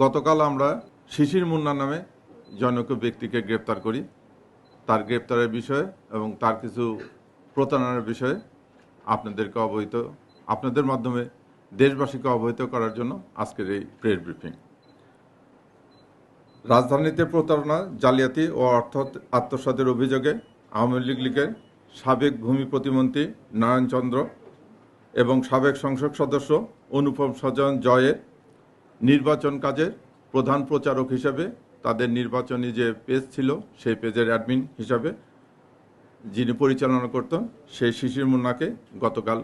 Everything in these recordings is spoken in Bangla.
গতকাল আমরা শিশির মুন্না নামে জনৈক ব্যক্তিকে গ্রেপ্তার করি। তার গ্রেপ্তারের বিষয়ে এবং তার কিছু প্রতারণার বিষয়ে আপনাদের মাধ্যমে দেশবাসীকে অবহিত করার জন্য আজকের এই প্রেস ব্রিফিং। রাজধানীতে প্রতারণা, জালিয়াতি ও অর্থ আত্মসাতের অভিযোগে আওয়ামী লীগের সাবেক ভূমি প্রতিমন্ত্রী নারায়ণ চন্দ্র এবং সাবেক সংসদ সদস্য অনুপম সজন জয়ের নির্বাচন কাজের প্রধান প্রচারক হিসেবে তাদের নির্বাচনী যে পেজ ছিল সেই পেজের অ্যাডমিন হিসাবে যিনি পরিচালনা করতেন সেই শিশির মুন্নাকে গতকাল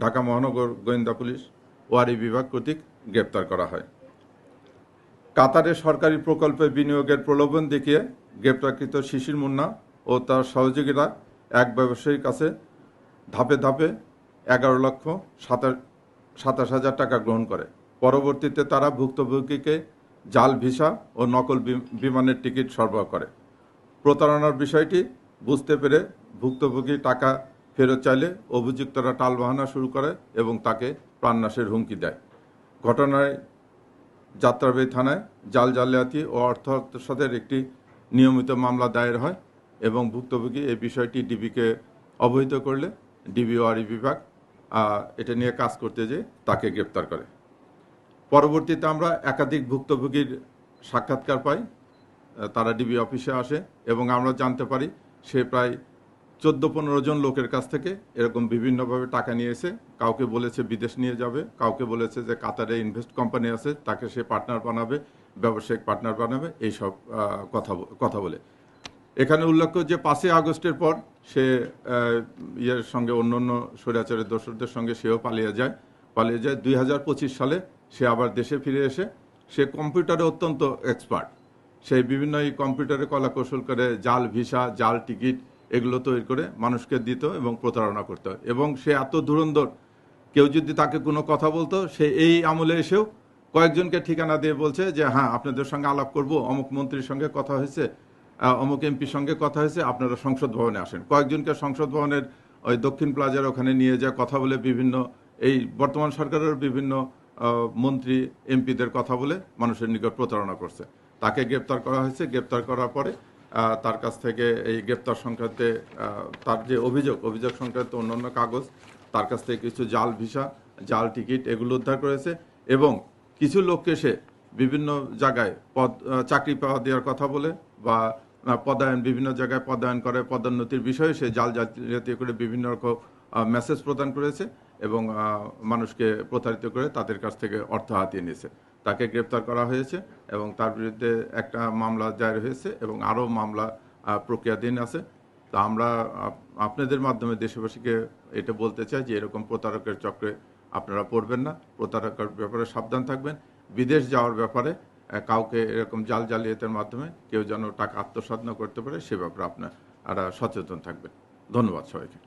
ঢাকা মহানগর গোয়েন্দা পুলিশ ওয়ারি বিভাগ কর্তৃক গ্রেপ্তার করা হয়। কাতারে সরকারি প্রকল্পে বিনিয়োগের প্রলোভন দেখিয়ে গ্রেপ্তারকৃত শিশির মুন্না ও তার সহযোগীরা এক ব্যবসায়ীর কাছে ধাপে ধাপে 11,27,000 টাকা গ্রহণ করে। পরবর্তীতে তারা ভুক্তভোগীকে জাল ভিসা ও নকল বিমানের টিকিট সরবরাহ করে। প্রতারণার বিষয়টি বুঝতে পেরে ভুক্তভোগী টাকা ফেরত চাইলে অভিযুক্তরা টালবাহানা শুরু করে এবং তাকে প্রাণনাশের হুমকি দেয়। ঘটনায় যাত্রাবাড়ী থানায় জালিয়াতি ও অর্থ আত্মসাতের একটি নিয়মিত মামলা দায়ের হয় এবং ভুক্তভোগী এই বিষয়টি ডিবিকে অবহিত করলে ডিবি ওয়ারি বিভাগ এটা নিয়ে কাজ করতে যেয়ে তাকে গ্রেপ্তার করে। পরবর্তীতে আমরা একাধিক ভুক্তভোগীর সাক্ষাৎকার পাই, তারা ডিবি অফিসে আসে এবং আমরা জানতে পারি সে প্রায় 14-15 জন লোকের কাছ থেকে এরকম বিভিন্নভাবে টাকা নিয়েছে। কাউকে বলেছে বিদেশ নিয়ে যাবে, কাউকে বলেছে যে কাতারে ইনভেস্ট কোম্পানি আছে তাকে সে পার্টনার বানাবে, ব্যবসায়িক পার্টনার বানাবে, এইসব কথা বলে। এখানে উল্লেখ্য যে 5ই আগস্টের পর সে ইয়ের সঙ্গে অন্য স্বৈরাচারের দোসরদের সঙ্গে সেও পালিয়ে যায়। 2025 সালে সে আবার দেশে ফিরে এসে সে কম্পিউটারে অত্যন্ত এক্সপার্ট। সেই বিভিন্ন এই কম্পিউটারে কলাকৌশল করে জাল ভিসা, জাল টিকিট এগুলো তৈরি করে মানুষকে দিত এবং প্রতারণা করত। এবং সে এত ধুরন্ধর, কেউ যদি তাকে কোনো কথা বলতো সে এই আমলে এসেও কয়েকজনকে ঠিকানা দিয়ে বলছে যে হ্যাঁ আপনাদের সঙ্গে আলাপ করব, অমুক মন্ত্রীর সঙ্গে কথা হয়েছে, অমুক এমপির সঙ্গে কথা হয়েছে, আপনারা সংসদ ভবনে আসেন। কয়েকজনকে সংসদ ভবনের ওই দক্ষিণ প্লাজার ওখানে নিয়ে যায় কথা বলে বিভিন্ন এই বর্তমান সরকারের বিভিন্ন মন্ত্রী এমপিদের কথা বলে মানুষের নিকট প্রতারণা করছে। তাকে গ্রেপ্তার করা হয়েছে। গ্রেপ্তার করার পরে তার কাছ থেকে এই গ্রেপ্তার সংক্রান্তে তার যে অভিযোগ সংক্রান্ত অন্যান্য কাগজ, তার কাছ থেকে কিছু জাল ভিসা, জাল টিকিট এগুলো উদ্ধার করেছে এবং কিছু লোককে সে বিভিন্ন জায়গায় চাকরি পাওয়া দেওয়ার কথা বলে বা বিভিন্ন জায়গায় পদায়ন করে, পদোন্নতির বিষয়ে সে জালিয়াতি করে বিভিন্ন রকম মেসেজ প্রদান করেছে এবং মানুষকে প্রতারিত করে তাদের কাছ থেকে অর্থ হাতিয়ে নিয়েছে। তাকে গ্রেপ্তার করা হয়েছে এবং তার বিরুদ্ধে একটা মামলা দায়ের হয়েছে এবং আরও মামলা প্রক্রিয়াধীন আছে। তা আমরা আপনাদের মাধ্যমে দেশবাসীকে এটা বলতে চাই যে এরকম প্রতারকের চক্রে আপনারা পড়বেন না, প্রতারকের ব্যাপারে সাবধান থাকবেন। বিদেশ যাওয়ার ব্যাপারে কাউকে এরকম জালিয়াতের মাধ্যমে কেউ যেন টাকা আত্মসাৎ না করতে পারে সে ব্যাপারে আপনারা সচেতন থাকবেন। ধন্যবাদ সবাইকে।